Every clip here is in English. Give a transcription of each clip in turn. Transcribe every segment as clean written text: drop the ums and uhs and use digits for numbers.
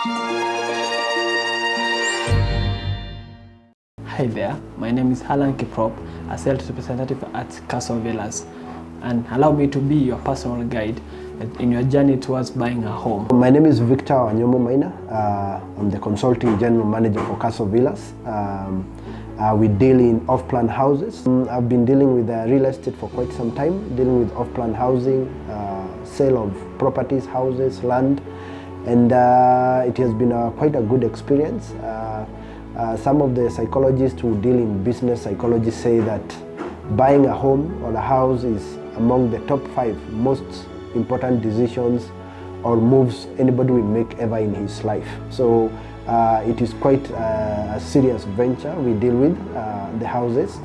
Hi there, my name is Alan Kiprop, a sales representative at Kshs, and allow me to be your personal guide in your journey towards buying a home. My name is Victor Wanyomo Maina. I'm the consulting general manager for Kshs. We deal in off-plan houses. I've been dealing with real estate for quite some time, dealing with off-plan housing, sale of properties, houses, land, and it has been quite a good experience. Some of the psychologists who deal in business psychology say that buying a home or a house is among the top 5 most important decisions or moves anybody will make ever in his life. So it is quite a serious venture we deal with, the houses.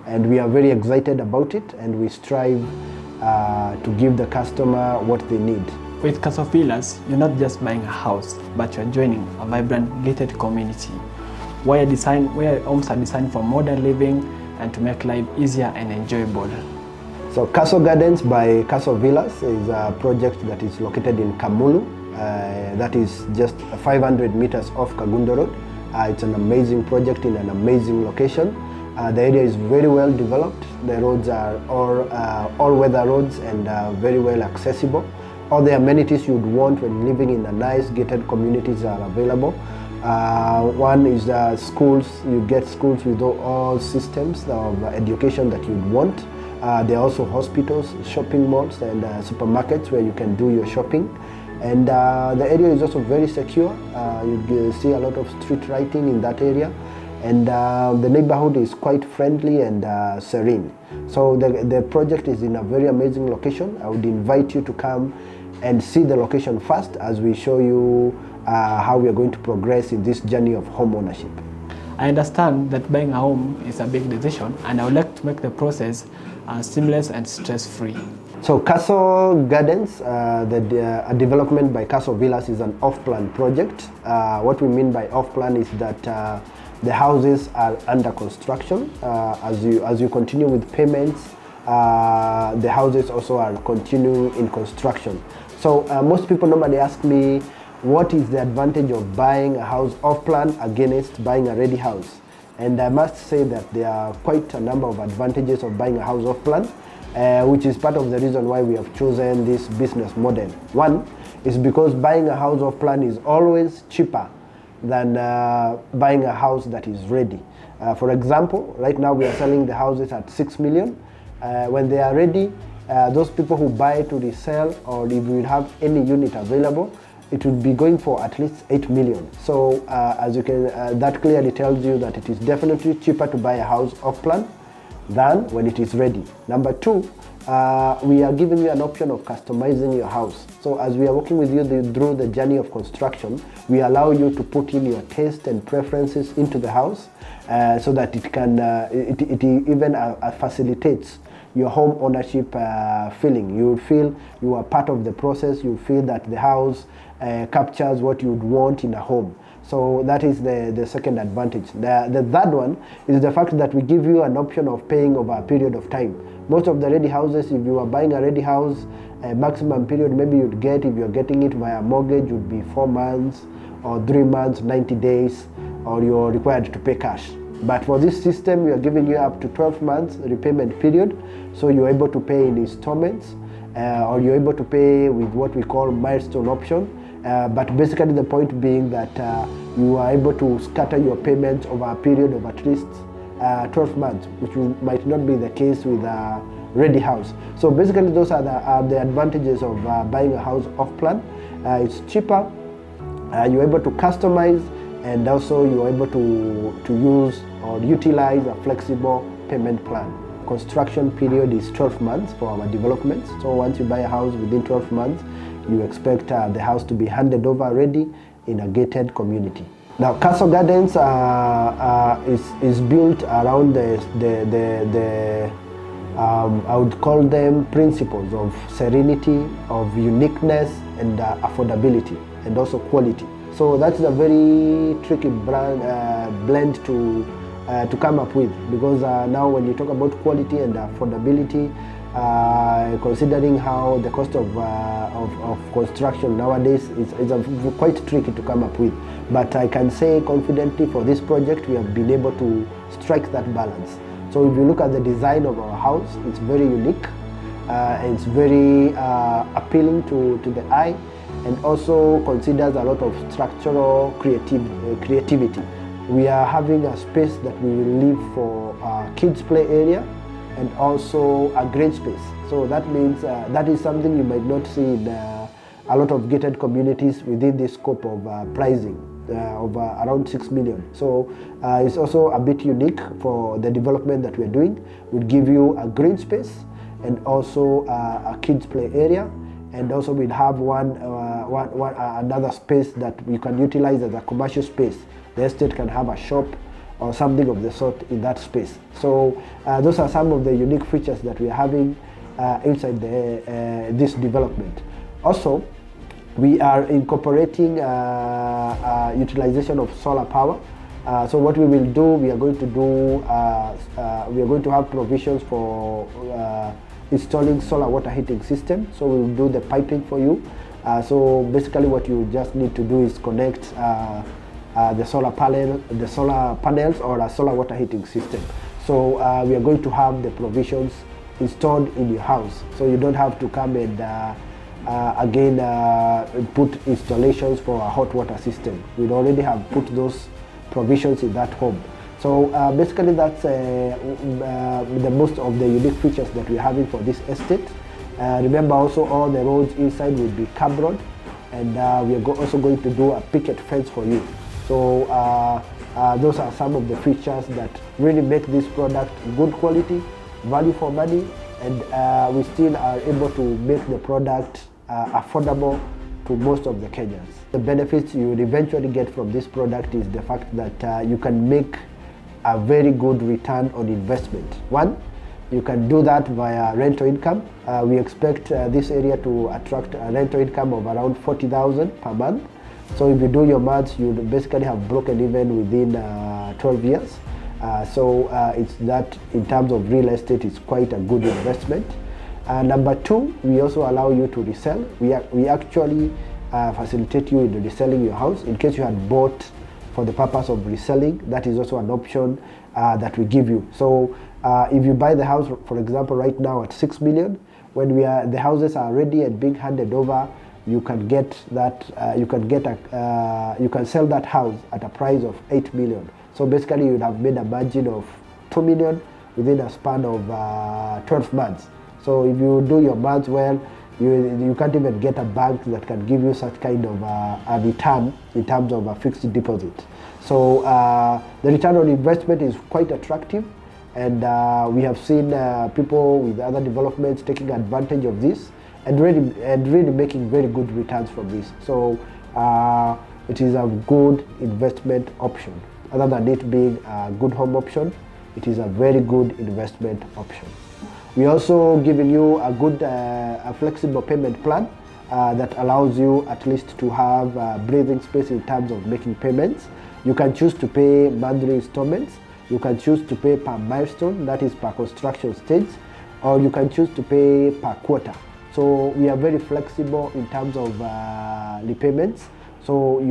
And we are very excited about it, and we strive to give the customer what they need. With Kshs, you're not just buying a house, but you're joining a vibrant gated community where homes are designed for modern living and to make life easier and enjoyable. So Kshs Gardens by Kshs is a project that is located in Kamulu. That is just 500 meters off Kagundo Road. It's an amazing project in an amazing location. The area is very well developed. The roads are all-weather roads and very well accessible. All the amenities you'd want when living in a nice gated communities are available. One is schools. You get schools with all systems of education that you'd want. There are also hospitals, shopping malls, and supermarkets where you can do your shopping. And the area is also very secure. You see a lot of street lighting in that area. And the neighborhood is quite friendly and serene. So the project is in a very amazing location. I would invite you to come and see the location first as we show you how we are going to progress in this journey of home ownership. I understand that buying a home is a big decision, and I would like to make the process seamless and stress-free. So Kshs Gardens, a development by Kshs, is an off-plan project. What we mean by off-plan is that the houses are under construction. As you continue with payments, the houses also are continuing in construction. So most people normally ask me, what is the advantage of buying a house off-plan against buying a ready house? And I must say that there are quite a number of advantages of buying a house off-plan, which is part of the reason why we have chosen this business model. One is because buying a house off-plan is always cheaper than buying a house that is ready. For example, right now we are selling the houses at 6 million. When they are ready, those people who buy to resell, or if we have any unit available, it would be going for at least 8 million. So as you can, that clearly tells you that it is definitely cheaper to buy a house off-plan than when it is ready. Number 2, we are giving you an option of customizing your house. So as we are working with you through the journey of construction, we allow you to put in your taste and preferences into the house so that it can, it even facilitates your home ownership feeling. You will feel you are part of the process. You feel that the house captures what you would want in a home. So that is the second advantage. The third one is the fact that we give you an option of paying over a period of time. Most of the ready houses, if you are buying a ready house, a maximum period maybe you'd get, if you're getting it via mortgage, would be 4 months or 3 months, 90 days, or you're required to pay cash. But for this system, we are giving you up to 12 months repayment period, so you're able to pay in installments, or you're able to pay with what we call milestone option. But basically the point being that you are able to scatter your payments over a period of at least 12 months, which might not be the case with a ready house. So basically those are the advantages of buying a house off-plan. It's cheaper, you're able to customize, and also you're able to use or utilize a flexible payment plan. Construction period is 12 months for our developments. So once you buy a house within 12 months, you expect the house to be handed over ready in a gated community. Now, Kshs Gardens is built around I would call them principles of serenity, of uniqueness, and affordability, and also quality. So that's a very tricky blend to come up with, because now when you talk about quality and affordability, considering how the cost of construction nowadays is quite tricky to come up with. But I can say confidently for this project we have been able to strike that balance. So if you look at the design of our house, it's very unique, it's very appealing to the eye, and also considers a lot of structural creativity. We are having a space that we will leave for kids play area and also a green space. So that means that is something you might not see in a lot of gated communities within the scope of pricing of around 6 million. So it's also a bit unique for the development that we're doing. We'll give you a green space and also a kids play area, and also we'll have another space that you can utilize as a commercial space. The estate can have a shop or something of the sort in that space. So those are some of the unique features that we are having inside this development. Also, we are incorporating utilization of solar power. So what we will do, we are going to have provisions for installing solar water heating system. So we will do the piping for you. So basically what you just need to do is connect the solar panels or a solar water heating system. So we are going to have the provisions installed in your house, so you don't have to come and put installations for a hot water system. We already have put those provisions in that home. So basically that's the most of the unique features that we're having for this estate. Remember also all the roads inside will be curb road, and we are also going to do a picket fence for you. So those are some of the features that really make this product good quality, value for money, and we still are able to make the product affordable to most of the Kenyans. The benefits you will eventually get from this product is the fact that you can make a very good return on investment. One, you can do that via rental income. We expect this area to attract a rental income of around 40,000 per month. So if you do your maths, you basically have broken even within 12 years. So it's that in terms of real estate, it's quite a good investment. Number two, we also allow you to resell. We actually facilitate you in reselling your house. In case you had bought for the purpose of reselling, that is also an option that we give you. So if you buy the house, for example, right now at 6 million, when the houses are ready and being handed over, you can get that. You can sell that house at a price of 8 million. So basically, you'd have made a margin of 2 million within a span of 12 months. So if you do your maths well, you can't even get a bank that can give you such kind of a return in terms of a fixed deposit. So the return on investment is quite attractive, and we have seen people with other developments taking advantage of this and really making very good returns from this. So it is a good investment option. Other than it being a good home option, it is a very good investment option. We also giving you a good a flexible payment plan that allows you at least to have breathing space in terms of making payments. You can choose to pay monthly installments. You can choose to pay per milestone, that is per construction stage, or you can choose to pay per quarter. So we are very flexible in terms of repayments. So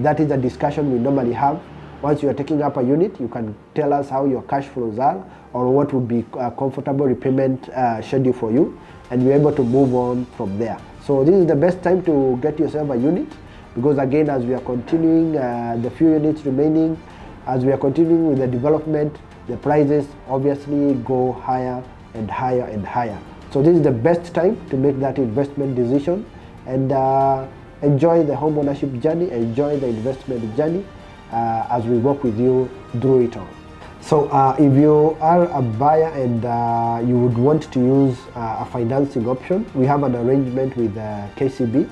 that is a discussion we normally have. Once you are taking up a unit, you can tell us how your cash flows are or what would be a comfortable repayment schedule for you, and we're able to move on from there. So this is the best time to get yourself a unit, because again, as we are continuing the few units remaining, as we are continuing with the development, the prices obviously go higher and higher and higher. So this is the best time to make that investment decision and enjoy the home ownership journey, enjoy the investment journey as we work with you through it all. So if you are a buyer and you would want to use a financing option, we have an arrangement with KCB.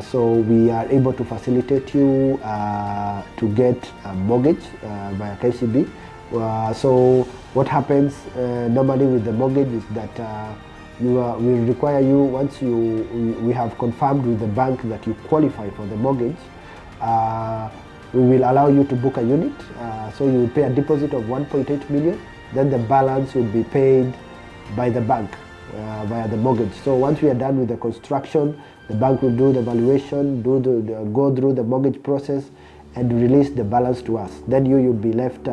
So we are able to facilitate you to get a mortgage via KCB. So what happens normally with the mortgage is that we will require you, once we have confirmed with the bank that you qualify for the mortgage, we will allow you to book a unit. So you will pay a deposit of 1.8 million. Then the balance will be paid by the bank via the mortgage. So once we are done with the construction, the bank will do the valuation, go through the mortgage process, and release the balance to us. Then you'd be left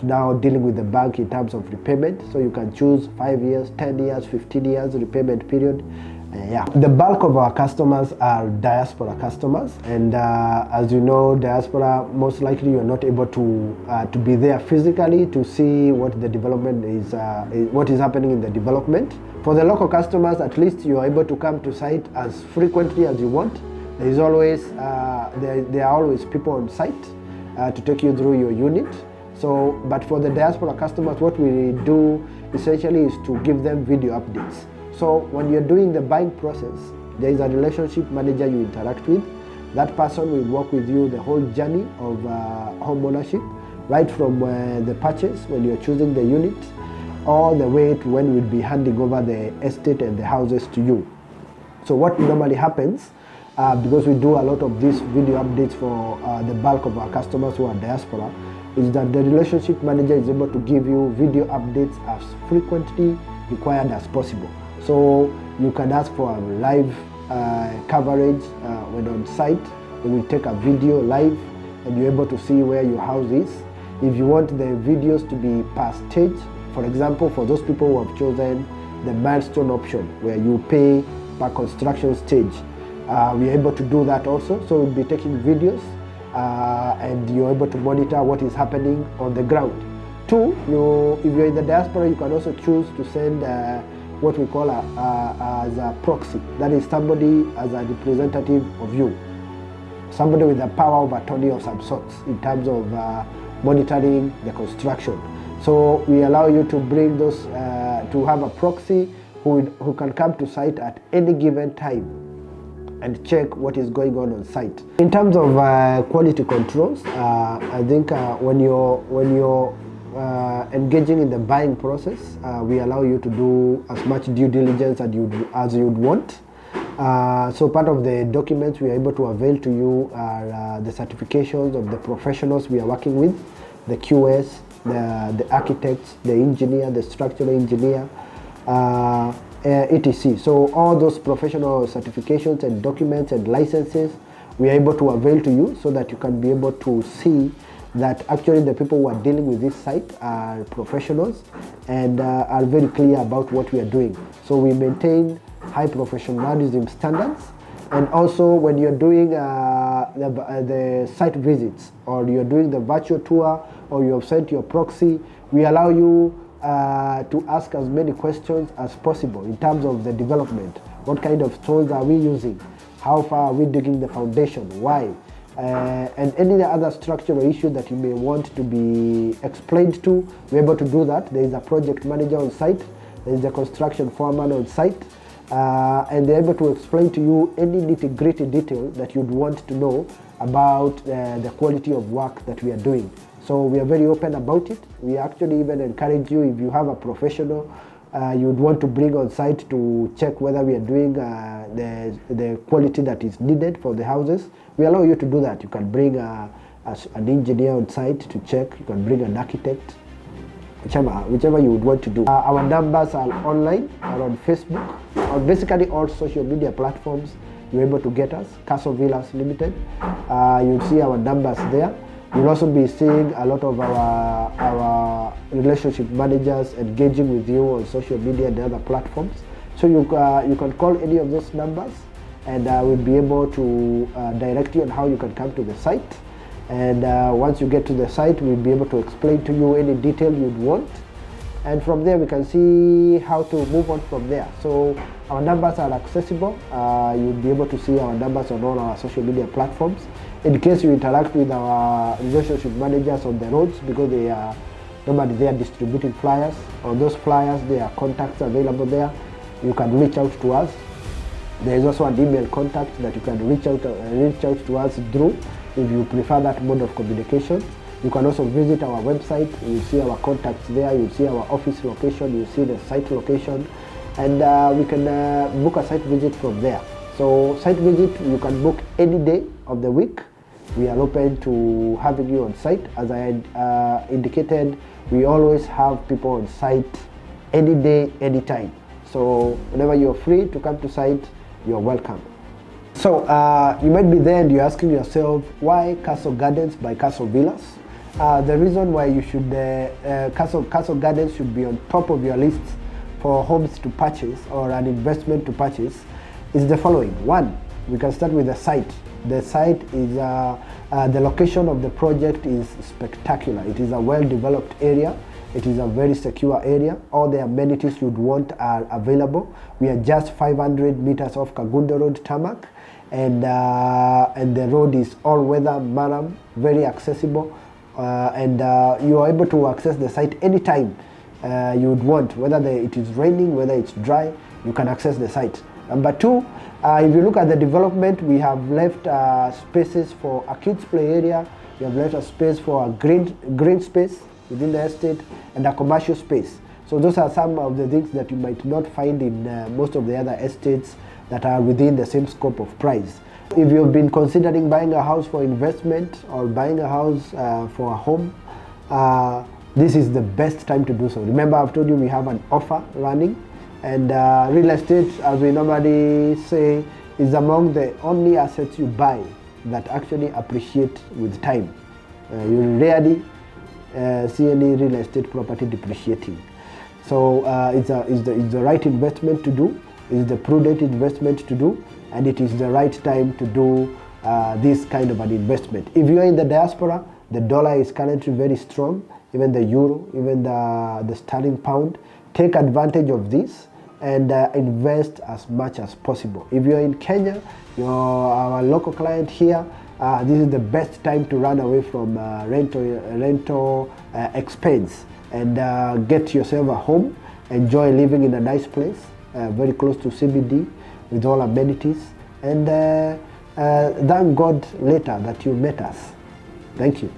now dealing with the bank in terms of repayment. So you can choose 5 years, 10 years, 15 years repayment period. The bulk of our customers are diaspora customers, and as you know, diaspora, most likely you're not able to be there physically to see what the development is, what is happening in the development. For the local customers, at least you're able to come to site as frequently as you want. There is always there are always people on site to take you through your unit. So, but for the diaspora customers, what we do essentially is to give them video updates. So when you're doing the buying process, there is a relationship manager you interact with. That person will work with you the whole journey of home ownership, right from the purchase, when you're choosing the unit, all the way to when we'll be handing over the estate and the houses to you. So what normally happens, because we do a lot of these video updates for the bulk of our customers who are diaspora, is that the relationship manager is able to give you video updates as frequently required as possible. So you can ask for a live coverage when on site. They will take a video live and you're able to see where your house is. If you want the videos to be per stage, for example, for those people who have chosen the milestone option where you pay per construction stage, we are able to do that also. So we'll be taking videos and you're able to monitor what is happening on the ground. Two, if you're in the diaspora, you can also choose to send what we call as a proxy. That is somebody as a representative of you, somebody with the power of attorney of some sorts in terms of monitoring the construction. So we allow you to bring those, to have a proxy who can come to site at any given time and check what is going on site. In terms of quality controls, I think when you're engaging in the buying process, we allow you to do as much due diligence as you'd want. So part of the documents we are able to avail to you are the certifications of the professionals we are working with, the QS, the architects, the engineer, the structural engineer, etc. So all those professional certifications and documents and licenses we are able to avail to you so that you can be able to see that actually the people who are dealing with this site are professionals and are very clear about what we are doing. So we maintain high professionalism standards. And also when you're doing the site visits, or you're doing the virtual tour, or you have sent your proxy, we allow you to ask as many questions as possible in terms of the development. What kind of tools are we using? How far are we digging the foundation? Why? And any other structural issue that you may want to be explained to, we're able to do that. There is a project manager on site, there is a construction foreman on site, and they're able to explain to you any nitty-gritty detail that you'd want to know about the quality of work that we are doing. So we are very open about it. We actually even encourage you, if you have a professional you'd want to bring on site to check whether we are doing the quality that is needed for the houses, we allow you to do that. You can bring an engineer on site to check. You can bring an architect, whichever you would want to do. Our numbers are online, are on Facebook, on basically all social media platforms. You're able to get us, Kshs Villas Limited. You'll see our numbers there. You'll also be seeing a lot of our relationship managers engaging with you on social media and other platforms. So you can call any of those numbers and we'll be able to direct you on how you can come to the site. And once you get to the site, we'll be able to explain to you any detail you'd want. And from there, we can see how to move on from there. So our numbers are accessible. You'll be able to see our numbers on all our social media platforms. In case you interact with our relationship managers on the roads, because they are normally they are distributing flyers. On those flyers, there are contacts available there. You can reach out to us. There is also an email contact that you can reach out to us through if you prefer that mode of communication. You can also visit our website. You'll see our contacts there. You'll see our office location. You'll see the site location, and we can book a site visit from there. So site visit, you can book any day of the week. We are open to having you on site. As I had indicated, we always have people on site any day, anytime. So whenever you're free to come to site, you're welcome. So you might be there and you're asking yourself, why Castle Gardens by Castle Villas? The reason why you should Castle Gardens should be on top of your list for homes to purchase or an investment to purchase is the following. One, we can start with the site. The site is the location of the project is spectacular. It is a well-developed area. It is a very secure area. All the amenities you'd want are available. We are just 500 meters off Kagundo Road tarmac, and the road is all-weather, Maram, very accessible, and you are able to access the site anytime you would want, whether it is raining, whether it's dry, you can access the site. Number two, if you look at the development, we have left spaces for a kids play area, we have left a space for a green space within the estate, and a commercial space. So those are some of the things that you might not find in most of the other estates that are within the same scope of price. If you've been considering buying a house for investment or buying a house for a home, this is the best time to do so. Remember, I've told you we have an offer running, and real estate, as we normally say, is among the only assets you buy that actually appreciate with time. You rarely see any real estate property depreciating. So it's the right investment to do, it's the prudent investment to do, and it is the right time to do this kind of an investment. If you are in the diaspora, the dollar is currently very strong, even the euro, even the sterling pound. Take advantage of this and invest as much as possible. If you're in Kenya, you're our local client here, this is the best time to run away from rental expense and get yourself a home, enjoy living in a nice place, very close to CBD with all amenities, and thank God later that you met us. Thank you.